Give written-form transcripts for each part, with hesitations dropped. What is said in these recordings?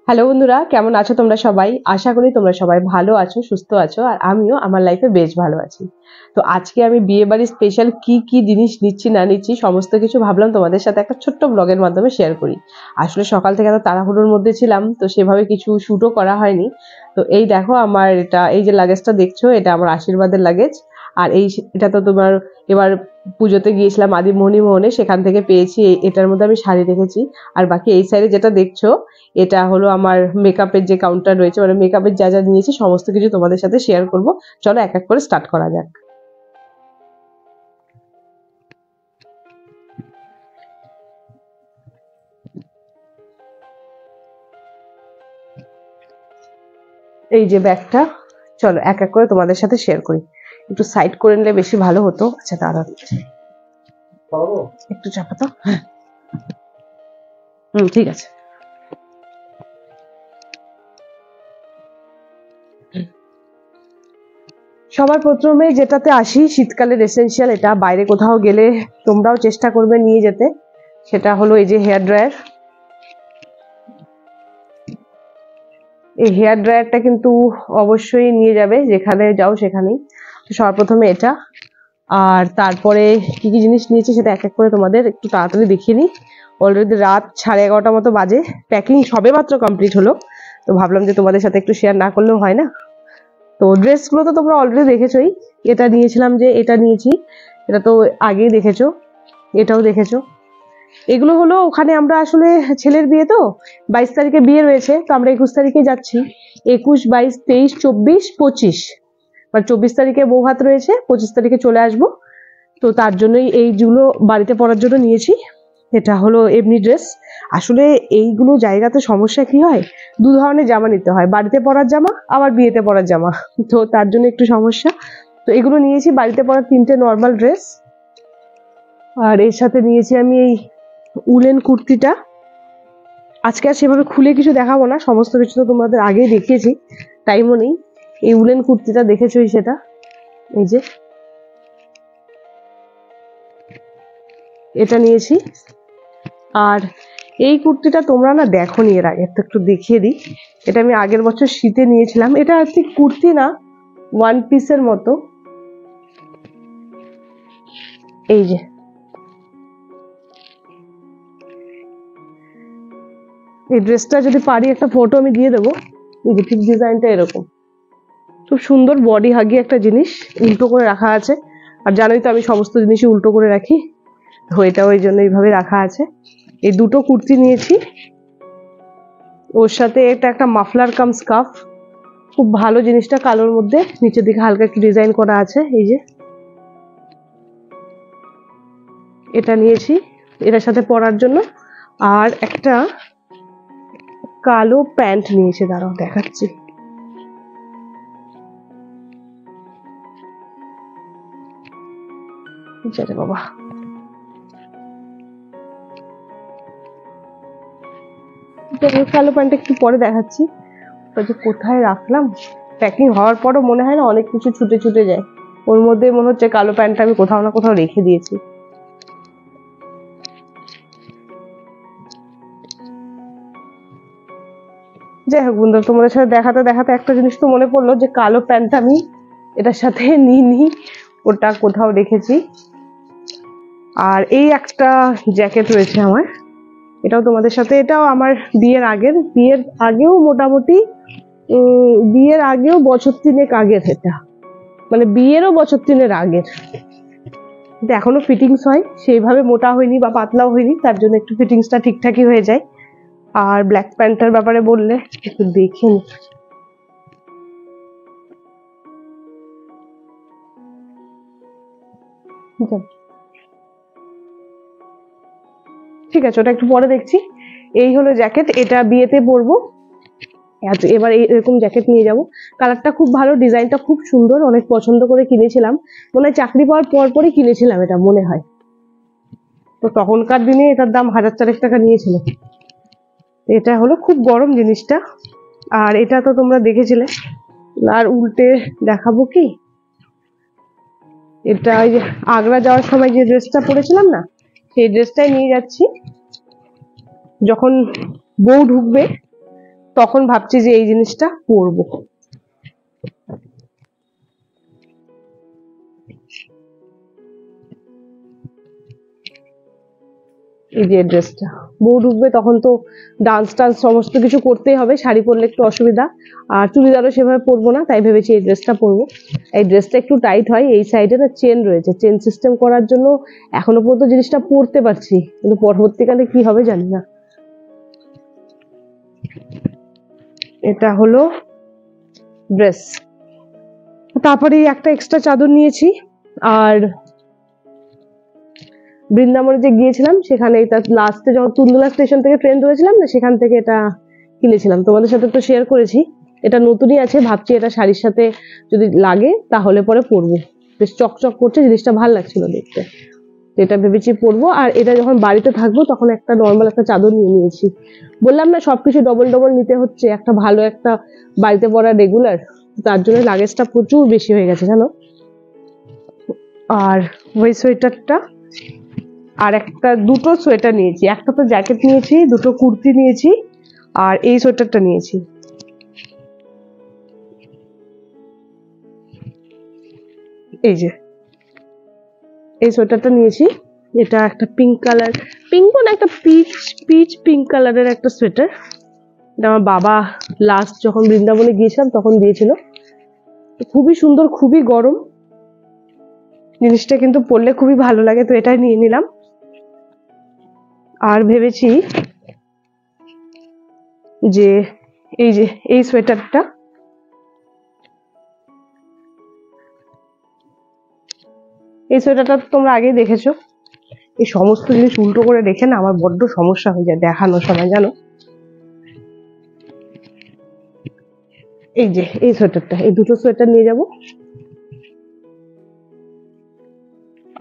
Hello বন্ধুরা, কেমন আছো তোমরা সবাই? আশা করি তোমরা সবাই ভালো আছো, সুস্থ আছো, আর আমিও আমার লাইফে বেশ ভালো আছি। তো আজকে আমি বিয়ে বাড়ির স্পেশাল কি কি জিনিস নিচ্ছি না নিচ্ছি সমস্ত কিছু ভাবলাম তোমাদের সাথে একটা ছোট্ট ব্লগের মাধ্যমে শেয়ার করি। আসলে সকাল থেকে এত তাড়াহুড়োর মধ্যে ছিলাম, তো সেভাবে কিছু শুটও করা হয়নি। তো এই দেখো আমার এই যে লাগেজটা দেখছো, এটা আমার আশীর্বাদের লাগেজ। আর এটা তো তোমার এবার পুজোতে গিয়েছিলাম আদিমোহিনী মোহনে, সেখান থেকে পেয়েছি। এটার মধ্যে আমি শাড়ি রেখেছি। আর বাকি এই সাইডে যেটা দেখছো, এটা হলো আমার মেকআপের যে কাউন্টার রয়েছে, মানে মেকআপের যা যা নিয়েছি সমস্ত কিছু তোমাদের সাথে শেয়ার করব। চলো এক এক করে স্টার্ট করা যাক। এই যে ব্যাগটা, চলো এক এক করে তোমাদের সাথে শেয়ার করি। একটু সাইড করে নিলে বেশি ভালো হতো। আচ্ছা দাঁড়া, একটু চাপা তো। ঠিক আছে। সবার প্রথমে যেটাতে আসি, শীতকালের এসেনশিয়াল, এটা বাইরে কোথাও গেলে তোমরাও চেষ্টা করবে নিয়ে যেতে। সেটা হলো এই যে হেয়ার ড্রায়ার। এই হেয়ার ড্রায়ারটা কিন্তু অবশ্যই নিয়ে যাবে, যেখানে যাও সেখানেই। তো সবার প্রথমে এটা। আর তারপরে কি কি জিনিস নিয়েছি সেটা এক এক করে তোমাদের একটু তাড়াতাড়ি দেখিয়ে নিই। অলরেডি রাত 11:30 মতো বাজে, প্যাকিং সবে মাত্র কমপ্লিট হলো। তো ভাবলাম যে তোমাদের সাথে একটু শেয়ার না করলেও হয় না। তো ড্রেসগুলো তো তোমরা অলরেডি দেখেছোই। এটা নিয়েছিলাম, যে এটা নিয়েছি, এটা তো আগেই দেখেছো। এটাও দেখেছো। এগুলো হলো ওখানে আমরা আসলে ছেলের বিয়ে তো 22 তারিখে বিয়ে রয়েছে, তো আমরা 21 তারিখে যাচ্ছি। 21, 22, 23, 24, 25, মানে 24 তারিখে বৌভাত রয়েছে, 25 তারিখে চলে আসবো। তো তার জন্যই এইগুলো বাড়িতে পরার জন্য নিয়েছি। এটা হলো এমনি ড্রেস। আসলে এইগুলো জায়গাতে সমস্যা কি হয়, দু ধরনের জামা নিতে হয়, বাড়িতে পরার জামা আবার বিয়েতে পরার জামা। তো তার জন্য একটু সমস্যা। তো এগুলো নিয়েছি, বাড়িতে পরার 3টে নর্মাল ড্রেস। আর এর সাথে নিয়েছি আমি এই উলেন কুর্তিটা। আজকে আর সেভাবে খুলে কিছু দেখাবো না, সমস্ত কিছু তো তোমাদের আগেই দেখিয়েছি, টাইমও নেই। এই উলেন কুর্তিটা দেখেছোই, সেটা এই যে এটা নিয়েছি। আর এই কুর্তিটা তোমরা না দেখোনি এর আগে, তো একটু দেখিয়ে দিই। এটা আমি আগের বছর শীতে নিয়েছিলাম। এটা ঠিক কুর্তি না, ওয়ান পিসের মতো। এই যে এই ড্রেসটা যদি পারি একটা ফটো আমি দিয়ে দেবো। এই যে ঠিক ডিজাইনটা এরকম, খুব সুন্দর বডি হাগি একটা জিনিস, উল্টো করে রাখা আছে। আর জানোই তো আমি সমস্ত জিনিসই উল্টো করে রাখি, তো এটাও ওই জন্য এইভাবে রাখা আছে। এই দুটো কুর্তি নিয়েছি, ওর সাথে এটা একটা মাফলার কাম স্কার্ফ। খুব ভালো জিনিসটা, কালোর মধ্যে নিচের দিকে হালকা একটু ডিজাইন করা আছে। এই যে এটা নিয়েছি এটার সাথে পরার জন্য। আর একটা কালো প্যান্ট নিয়েছি, দাঁড়াও দেখাচ্ছি। বাবা, কালো প্যান্টটা একটু পরে দেখাচ্ছি। কোথায় রাখলাম, প্যাকিং হওয়ার পরও মনে হয় না অনেক কিছু ছুটে ছুটে যায়। ওর মধ্যে মনে হচ্ছে কালো প্যান্টটা আমি কোথাও না কোথাও রেখে দিয়েছি। যাই হোক বন্ধু, তোমাদের সাথে দেখাতে দেখাতে একটা জিনিস তো মনে পড়লো, যে কালো প্যান্টটা আমি এটার সাথে নিইনি, ওটা কোথাও রেখেছি। আর এই একটা জ্যাকেট রয়েছে আমার, এটাও তোমাদের সাথে, এটাও আমার বিয়ের আগেও মোটামুটি বিয়ের আগেও বছর 3 আগের। এটা মানে বিয়েরও বছর 3 আগের। কিন্তু এখনো ফিটিংস হয়, সেইভাবে মোটা হয়নি বা পাতলাও হয়নি, তার জন্য একটু ফিটিংসটা ঠিকঠাকই হয়ে যায়। আর ব্ল্যাক প্যান্টার ব্যাপারে বললে একটু দেখে নি। ঠিক আছে, ওটা একটু পরে দেখছি। এই হলো জ্যাকেট, এটা বিয়েতে পরবো। এবার এরকম জ্যাকেট নিয়ে যাব। কালারটা খুব ভালো, ডিজাইনটা খুব সুন্দর, অনেক পছন্দ করে কিনেছিলাম। মনে হয় চাকরি পাওয়ার পরই কিনেছিলাম এটা মনে হয়। তো তখনকার দিনে এটার দাম 1000 টাকা নিয়েছিল। এটা হলো খুব গরম জিনিসটা। আর এটা তো তোমরা দেখেছিলে। আর উল্টে দেখাবো কি, এটা ওই যে আগ্রা যাওয়ার সময় যে ড্রেসটা পরেছিলাম না, সেই ড্রেসটাই নিয়ে যাচ্ছি। যখন বউ ঢুকবে তখন ভাবছি যে এই জিনিসটা পরবো। এই যে ড্রেসটা, বউ ঢুকবে তখন তো ডান্স টান্স সমস্ত কিছু করতেই হবে, শাড়ি পরলে একটু অসুবিধা, আর চুড়িদারও সেভাবে পরবো না, তাই ভেবেছি এই ড্রেসটা পরবো। এই ড্রেসটা একটু টাইট হয়, এই সাইডে না চেন রয়েছে, চেন সিস্টেম করার জন্য এখনো পর্যন্ত জিনিসটা পরতে পারছি, কিন্তু পরবর্তীকালে কি হবে জানি না। এটা হলো ড্রেস। তারপরে একটা এক্সট্রা চাদর নিয়েছি, আর বৃন্দাবনে যে গিয়েছিলাম সেখানে এটা লাস্টে যখন তুন্দুলা স্টেশন থেকে ট্রেন ধরেছিলাম না, সেখান থেকে এটা কিনেছিলাম, তোমাদের সাথে তো শেয়ার করেছি। এটা নতুনই আছে, ভাবছি এটা শাড়ির সাথে যদি লাগে তাহলে পরে পরবো, বেশ চকচক করছে, জিনিসটা ভালো লাগছিল দেখতে, এটা ভেবেছি পরবো। আর এটা যখন বাড়িতে থাকবো তখন একটা নর্মাল একটা চাদর নিয়ে নিয়েছি, বললাম না সবকিছু ডবল ডবল নিতে হচ্ছে, একটা ভালো একটা বাড়িতে পরা রেগুলার, তার জন্য লাগেজটা প্রচুর বেশি হয়ে গেছে জানো। আর ওই সোয়েটারটা, আর একটা দুটো সোয়েটার নিয়েছি, একটা তো জ্যাকেট নিয়েছি, দুটো কুর্তি নিয়েছি, আর এই সোয়েটারটা নিয়েছি। এই যে এই সোয়েটারটা নিয়েছি, এটা একটা পিঙ্ক কালার, পিঙ্ক না একটা পিচ পিচ পিঙ্ক কালারের একটা সোয়েটার, এটা আমার বাবা লাস্ট যখন বৃন্দাবনে গিয়েছিলাম তখন দিয়েছিল, খুবই সুন্দর, খুবই গরম, জিনিসটা কিন্তু পরলে খুবই ভালো লাগে, তো এটাই নিয়ে নিলাম। আর ভেবেছি যে এই সোয়েটারটা, এই সোয়েটারটা তোমরা আগেই দেখেছো, এই সমস্ত জিনিস উল্টো করে রেখে না আমার বড্ড সমস্যা হয়ে যায় দেখানোর সময় জানো। এই যে এই সোয়েটারটা, এই দুটো সোয়েটার নিয়ে যাব।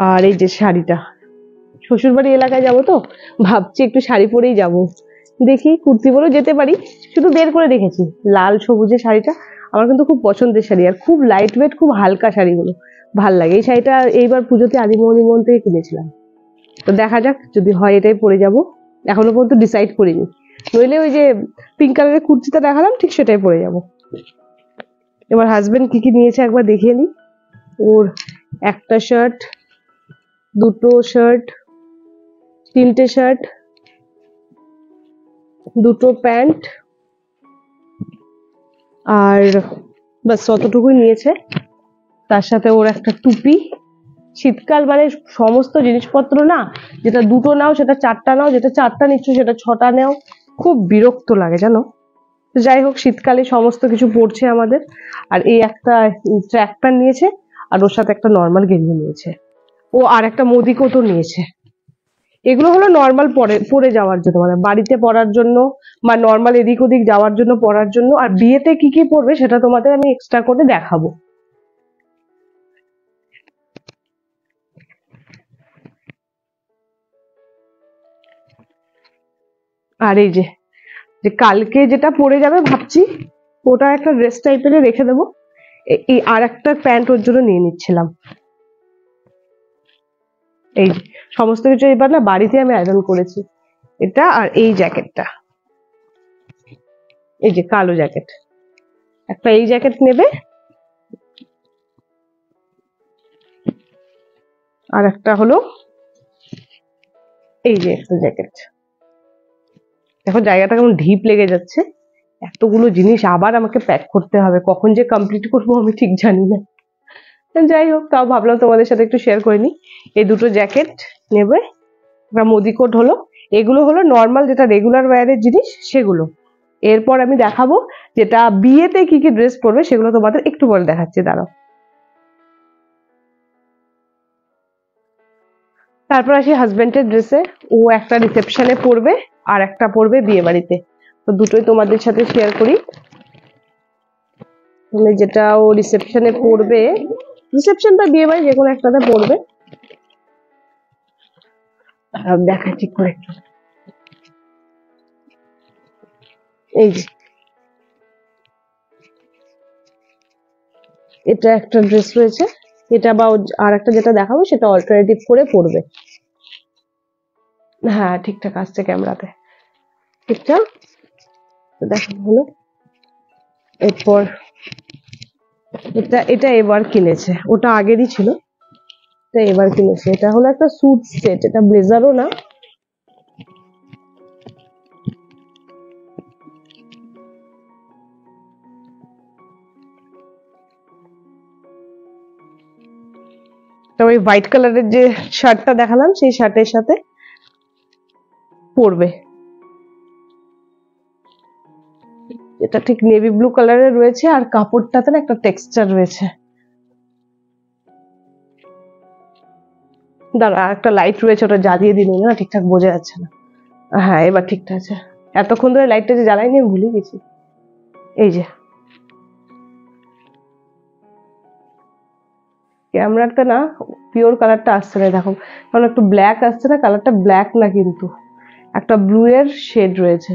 আর এই যে শাড়িটা, শ্বশুরবাড়ি এলাকায় যাব তো ভাবছি একটু শাড়ি পরেই যাব, দেখি কুর্তি পরেও যেতে পারি, শুধু বের করে রেখেছি লাল সবুজের শাড়িটা, আমার কিন্তু খুব পছন্দের শাড়ি, আর খুব লাইট ওয়েট, খুব হালকা শাড়িগুলো ভাল লাগে। এই শাড়িটা এইবার পুজোতে আদিমোহন থেকে কিনেছিলাম, তো দেখা যাক যদি হয় এটাই পরে যাব, এখনো পর্যন্ত ডিসাইড করিনি, নইলে ওই যে পিঙ্ক কালারের কুর্তিটা দেখালাম ঠিক সেটাই পরে যাব। এবার হাজবেন্ড কি কি নিয়েছে একবার দেখিয়ে নি। ওর একটা শার্ট, দুটো শার্ট, তিনটে শার্ট, দুটো প্যান্ট, আর বাস অতটুকুই নিয়েছে, তার সাথে ওর একটা টুপি। শীতকাল মানে সমস্ত জিনিসপত্র না, যেটা দুটো নাও সেটা চারটা নাও, যেটা চারটা নিচ্ছ সেটা ছটা নাও, খুব বিরক্ত লাগে জানো। যাই হোক, শীতকালে সমস্ত কিছু পড়ছে আমাদের। আর এই একটা ট্র্যাক প্যান্ট নিয়েছে, আর ওর সাথে একটা নর্মাল গেঞ্জি নিয়েছে, ও আর একটা মোদি কোটও নিয়েছে। এগুলো হলো নর্মাল পরে যাওয়ার জন্য, মানে বাড়িতে পরার জন্য বা নর্মাল এদিক ওদিক যাওয়ার জন্য পরার জন্য। আর বিয়েতে কি কি পরবে সেটা তোমাদের আমি এক্সট্রা করে দেখাবো। আর এই যে যে কালকে যেটা পরে যাবে ভাবছি, ওটা একটা ড্রেস টাইপের রেখে দেবো, এই আর একটা প্যান্ট ওর জন্য নিয়ে নিচ্ছিলাম। এই সমস্ত কিছু এবার না বাড়িতে আমি আয়রন করেছি, এটা আর এই জ্যাকেটটা, এই যে কালো জ্যাকেট, একটা এই জ্যাকেট নেবে, আর একটা হলো এই যে একটা জ্যাকেট। দেখো জায়গাটা কেমন ঢিপ লেগে যাচ্ছে, এতগুলো জিনিস আবার আমাকে প্যাক করতে হবে, কখন যে কমপ্লিট করবো আমি ঠিক জানি না। যাই হোক, তাও ভাবলাম তোমাদের সাথে একটু শেয়ার করে নি। এই দুটো জ্যাকেট নেবে, একটা মোদি কোট হলো, এগুলো হলো নর্মাল যেটা রেগুলার ওয়্যারের জিনিস সেগুলো। এরপর আমি দেখাবো যেটা বিয়েতে কি কি ড্রেস পরবে, সেগুলো তোমাদের একটু পরে দেখাচ্ছি, দাঁড়াও। তারপর আসি হাজবেন্ডের ড্রেসে, ও একটা রিসেপশনে পরবে আর একটা পরবে বিয়ে বাড়িতে, তো দুটোই তোমাদের সাথে শেয়ার করি। মানে যেটা ও রিসেপশনে পরবে, রিসেপশন বা বিয়ে বাড়ি যে কোনো একটাতে পরবে, দেখা ঠিক করে একটু। এই যে এটা একটা ড্রেস রয়েছে, এটা বা আর একটা যেটা দেখাবো সেটা অল্টারনেটিভ করে পরবে। হ্যাঁ ঠিকঠাক আসছে ক্যামেরাতে, ঠিকঠাক। তো দেখো হলো। এরপর এটা এবার কিনেছে, ওটা আগেরই ছিল, এটা এবার কিনেছে। এটা হলো একটা স্যুট সেট, এটা ব্লেজারও না। তবে হোয়াইট কালারের যে শার্টটা দেখালাম সেই শার্টের সাথে পরবে। এটা ঠিক নেভি ব্লু কালারের রয়েছে, আর কাপড়টাতে না একটা টেক্সচার রয়েছে। দাঁড়া, একটা লাইট রয়েছে, ওটা জ্বালিয়ে দিন না, ঠিকঠাক বোঝা যাচ্ছে না। হ্যাঁ এবার ঠিকঠাক আছে। এতক্ষণ ধরে লাইটটা যে জ্বালাইনি আমি ভুলে গেছি। এই যে ক্যামেরাটা না পিওর কালারটা আসছে না, দেখো কারণ একটু ব্ল্যাক আসছে না, কালারটা ব্ল্যাক না কিন্তু একটা ব্লু এর শেড রয়েছে।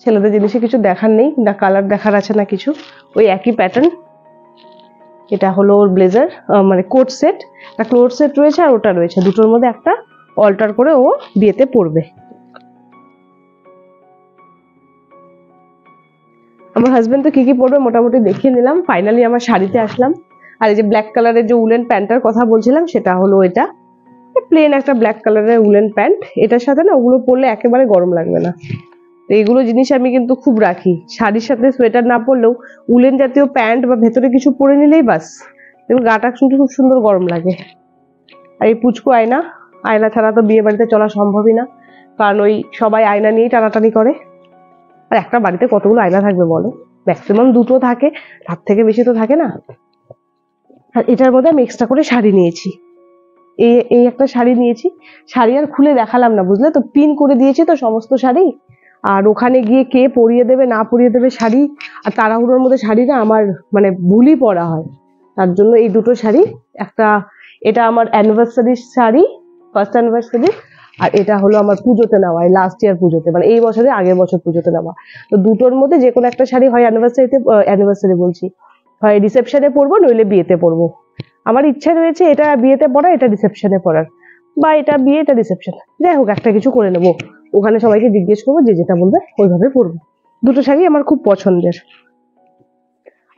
ছেলেদের জিনিসে কিছু দেখার নেই, না কালার দেখার আছে না কিছু, ওই একই প্যাটার্ন। এটা হলো ওর ব্লেজার, মানে কোট সেট, একটা ক্লোথ সেট রয়েছে আর ওটা রয়েছে, দুটোর মধ্যে একটা অল্টার করে ও বিয়েতে পরবে। আমার হাজবেন্ড তো কি কি পরবে মোটামুটি দেখিয়ে নিলাম, ফাইনালি আমার শাড়িতে আসলাম। আর এই যে ব্ল্যাক কালারের যে উলেন প্যান্টটার কথা বলছিলাম সেটা হলো এটা, প্লেন একটা ব্ল্যাক কালারের উলেন প্যান্ট। এটার সাথে না ওগুলো পরলে একেবারে গরম লাগবে না। তো এইগুলো জিনিস আমি কিন্তু খুব রাখি, শাড়ির সাথে সোয়েটার না পরলেও উলেন জাতীয় প্যান্ট বা ভেতরে কিছু পরে নিলেই বাস দেখুন গাটা শুনতে খুব সুন্দর গরম লাগে। আর এই পুচকু আয়না, আয়না ছাড়া তো বিয়ে বাড়িতে চলা সম্ভবই না, কারণ ওই সবাই আয়না নিয়েই টানাটানি করে। আর একটা বাড়িতে কতগুলো আয়না থাকবে বলো, ম্যাক্সিমাম দুটো থাকে, তার থেকে বেশি তো থাকে না। আর এটার মধ্যে আমি এক্সট্রা করে শাড়ি নিয়েছি, এই একটা শাড়ি নিয়েছি। শাড়ি আর খুলে দেখালাম না বুঝলে তো, পিন করে দিয়েছি তো সমস্ত শাড়ি। আর ওখানে গিয়ে কে পরিয়ে দেবে না পরিয়ে দেবে শাড়ি, আর তাড়াহুড়োর মধ্যে শাড়ি না আমার মানে ভুলই পরা হয়। তার জন্য এই দুটো শাড়ি, একটা এটা আমার অ্যানিভার্সারি শাড়ি, ফার্স্ট অ্যানিভার্সারি, আর এটা হলো আমার পুজোতে নেওয়া, লাস্ট ইয়ার পুজোতে, মানে এই বছরে আগের বছর পুজোতে নেওয়া। তো দুটোর মধ্যে যে কোনো একটা শাড়ি হয় অ্যানিভার্সারি বলছি, হয় রিসেপশনে পরবো নইলে বিয়েতে পরবো। আমার ইচ্ছা রয়েছে এটা বিয়েতে পরা, এটা রিসেপশনে পরার, বা এটা বিয়ে এটা রিসেপশন, যাই হোক একটা কিছু করে নেবো। ওখানে সবাইকে জিজ্ঞেস করবো, যে যেটা বলবে ওইভাবে পরবো। দুটো শাড়ি আমার খুব পছন্দের।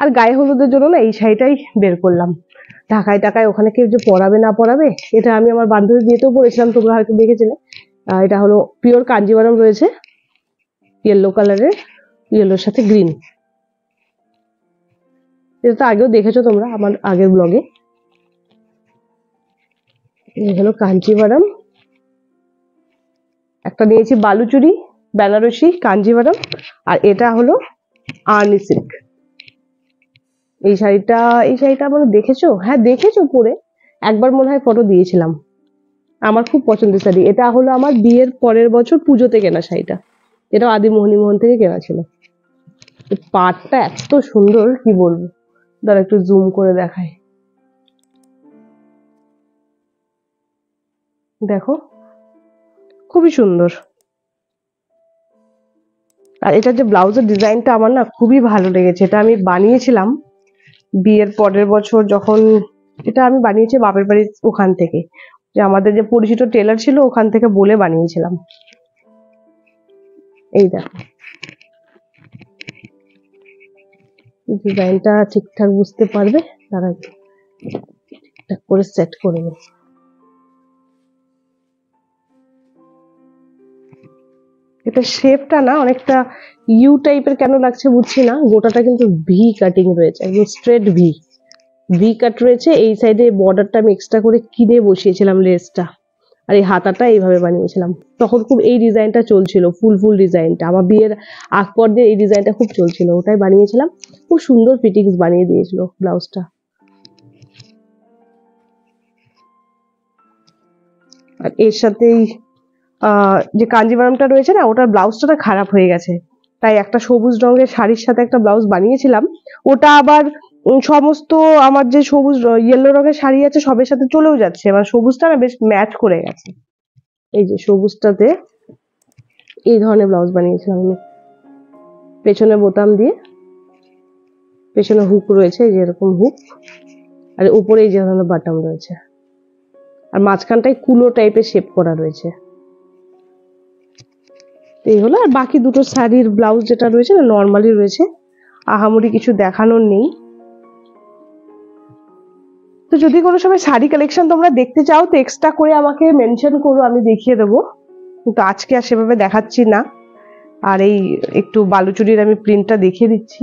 আর গায়ে হলুদের জন্য না এই শাড়িটাই বের করলাম। ঢাকায় টাকায় ওখানে কেউ যে পরাবে না পরাবে, এটা আমি আমার বান্ধবীর বিয়েতেও পরেছিলাম, তোমরা হয়তো দেখেছিলে। এটা হলো পিওর কাঞ্জিভারম রয়েছে, ইয়েলো কালারের, ইয়েলোর সাথে গ্রিন। এটা তো আগেও দেখেছো তোমরা আমার আগের ব্লগে। এই হলো কাঞ্জিভারম। একটা নিয়েছি বালুচুরি, বেনারসি কাঞ্জিভারম, আর এটা হলো আর্নি সিল্ক। এই শাড়িটা মানে দেখেছো? হ্যাঁ দেখেছো পরে, একবার মনে হয় ফটো দিয়েছিলাম। আমার খুব পছন্দের শাড়ি এটা, হলো আমার বিয়ের পরের বছর পুজোতে কেনা শাড়িটা। এটা আদি মোহন থেকে কেনা ছিল। পাটটা এত সুন্দর কি বলবো, দাঁড়া একটু জুম করে দেখাই, দেখো খুবই সুন্দর। আর এটা যে ব্লাউজের ডিজাইনটা আমার না খুবই ভালো লেগেছে, এটা আমি বানিয়েছিলাম বিয়ের পরের বছর যখন, এটা আমি বানিয়েছি বাপের বাড়ির ওখান থেকে, যে আমাদের যে পরিচিত টেলার ছিল ওখান থেকে বলে বানিয়েছিলাম। এই দেখো ডিজাইনটা ঠিকঠাক বুঝতে পারবে, তারা ঠিকঠাক করে সেট করে নেবে। এটা শেপটা না অনেকটা ইউ টাইপের কেন লাগছে বুঝছি না, গোটাটা কিন্তু ভি কাটিং রয়েছে, একদম স্ট্রেট ভি, ভি কাট রয়েছে। এই সাইডে বর্ডারটা আমি এক্সট্রা করে কিনে বসিয়েছিলাম লেসটা, আর এই হাতাটা এইভাবে বানিয়েছিলাম। তখন খুব এই ডিজাইনটা চলছিল, ফুল ফুল ডিজাইনটা আমার বিয়ের আগ পর্যায়ে এই ডিজাইনটা খুব চলছিল, ওটাই বানিয়েছিলাম। খুব সুন্দর ফিটিংস বানিয়ে দিয়েছিল ব্লাউজটা। আর এর সাথেই যে কাঞ্জিভারমটা রয়েছে না, ওটার ব্লাউজটা খারাপ হয়ে গেছে, তাই একটা সবুজ রঙের শাড়ির সাথে একটা ব্লাউজ বানিয়েছিলাম। ওটা আবার সমস্ত আমার যে সবুজ ইয়েলো রঙের শাড়ি আছে সবের সাথে চলেও যাচ্ছে, এবার সবুজটা না বেশ ম্যাচ করে গেছে। এই যে সবুজটাতে এই ধরনের ব্লাউজ বানিয়েছিলাম আমি, পেছনে বোতাম দিয়ে, পেছনে হুক রয়েছে এই যে এরকম হুক, আর উপরে এই যে ধরনের বাটন রয়েছে, আর মাঝখানটায় কুলো টাইপের শেপ করা রয়েছে। এই হলো। আর বাকি দুটো শাড়ির ব্লাউজ যেটা রয়েছে না নর্মালি রয়েছে, আহামরি কিছু দেখানোর নেই। তো যদি কোনো সময় শাড়ি কালেকশন তোমরা দেখতে চাও তো এক্সট্রা করে আমাকে মেনশন করো, আমি দেখিয়ে দেবো, কিন্তু আজকে আর সেভাবে দেখাচ্ছি না। আর এই একটু বালুচুরির আমি প্রিন্টটা দেখিয়ে দিচ্ছি।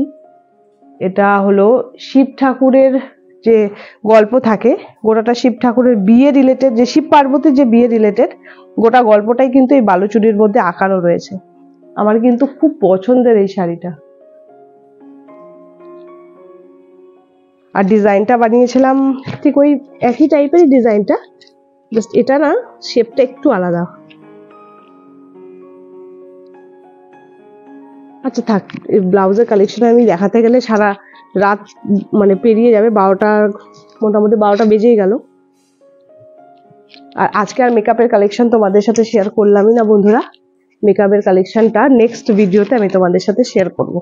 এটা হলো শিব ঠাকুরের যে গল্প থাকে, গোটাটা শিব ঠাকুরের বিয়ে রিলেটেড, যে শিব পার্বতীর যে বিয়ে রিলেটেড গোটা গল্পটাই কিন্তু এই বালুচুরির মধ্যে আঁকানো রয়েছে। আমার কিন্তু খুব পছন্দের এই শাড়িটা। আর ডিজাইনটা বানিয়েছিলাম ঠিক ওই একই টাইপেরই ডিজাইনটা, জাস্ট এটা না শেপটা একটু আলাদা। আচ্ছা থাক, ব্লাউজের কালেকশন আমি দেখাতে গেলে সারা রাত মানে পেরিয়ে যাবে, 12টা মোটামুটি 12টা বেজেই গেল। আর আজকে আর মেকআপের কালেকশন তোমাদের সাথে শেয়ার করলামই না বন্ধুরা, মেকআপের কালেকশনটা নেক্সট ভিডিওতে আমি তোমাদের সাথে শেয়ার করব।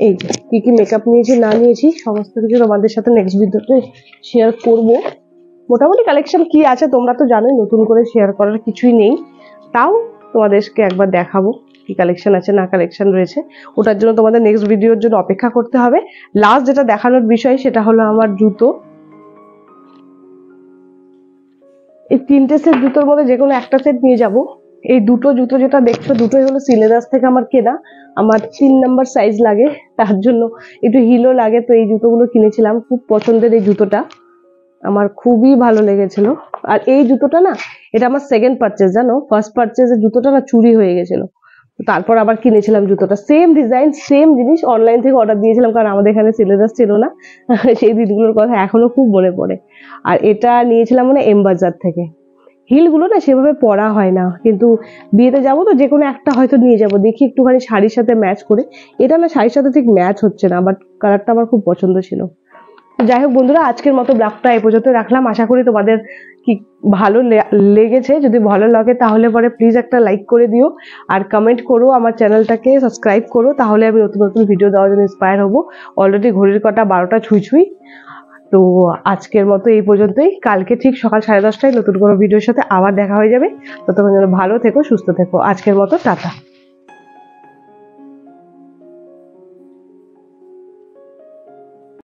এই কি কি মেকআপ নিয়েছি না নিয়েছি সমস্ত কিছু তোমাদের সাথে নেক্সট ভিডিওতে শেয়ার করব। মোটামুটি কালেকশন কি আছে তোমরা তো জানোই, নতুন করে শেয়ার করার কিছুই নেই, তাও তোমাদেরকে একবার দেখাবো কি কালেকশন আছে না কালেকশন রয়েছে। ওটার জন্য তোমাদের নেক্সট ভিডিওর জন্য অপেক্ষা করতে হবে। লাস্ট যেটা দেখানোর বিষয় সেটা হলো আমার জুতো। এই 3টে সেট জুতোর মধ্যে যে কোনো একটা সেট নিয়ে যাব। এই দুটো জুতো যেটা দেখছো দুটোই হলো সিলেদাস থেকে আমার কেনা, আমার 3 নাম্বার সাইজ লাগে, তার জন্য একটু হিলও লাগে, তো এই জুতোগুলো কিনেছিলাম। খুব পছন্দের এই জুতোটা, আমার খুবই ভালো লেগেছিল। আর এই জুতোটা না এটা আমার সেকেন্ড পারচেজ, জানো, ফার্স্ট পারচেজের জুতোটা না চুরি হয়ে গেছিল, তারপর আবার কিনেছিলাম জুতোটা, সেম ডিজাইন সেম জিনিস, অনলাইন থেকে অর্ডার দিয়েছিলাম কারণ আমাদের এখানে সিলেবাস ছিল না। সেই দিনগুলোর কথা এখনো খুব মনে পড়ে। আর এটা নিয়েছিলাম মানে এমবাজার থেকে। হিলগুলো না সেভাবে পরা হয় না, কিন্তু বিয়েতে যাবো তো যে কোনো একটা হয়তো নিয়ে যাব, দেখি একটুখানি শাড়ির সাথে ম্যাচ করে। এটা না শাড়ির সাথে ঠিক ম্যাচ হচ্ছে না, বাট কালারটা আমার খুব পছন্দ ছিল। যাই হোক বন্ধুরা, আজকের মতো ব্লগটা এই পর্যন্ত রাখলাম। আশা করি তোমাদের কি ভালো লেগেছে। যদি ভালো লাগে তাহলে পরে প্লিজ একটা লাইক করে দিও, আর কমেন্ট করো, আমার চ্যানেলটাকে সাবস্ক্রাইব করো, তাহলে আমি নতুন নতুন ভিডিও দেওয়ার জন্য ইন্সপায়ার হবো। অলরেডি ঘড়ির কাঁটা 12টা ছুঁই ছুঁই। তো আজকের মতো এই পর্যন্তই, কালকে ঠিক সকাল 10:30টায় নতুন কোনো ভিডিওর সাথে আবার দেখা হয়ে যাবে। ততক্ষণ যেন ভালো থেকো, সুস্থ থেকো। আজকের মতো টাটা।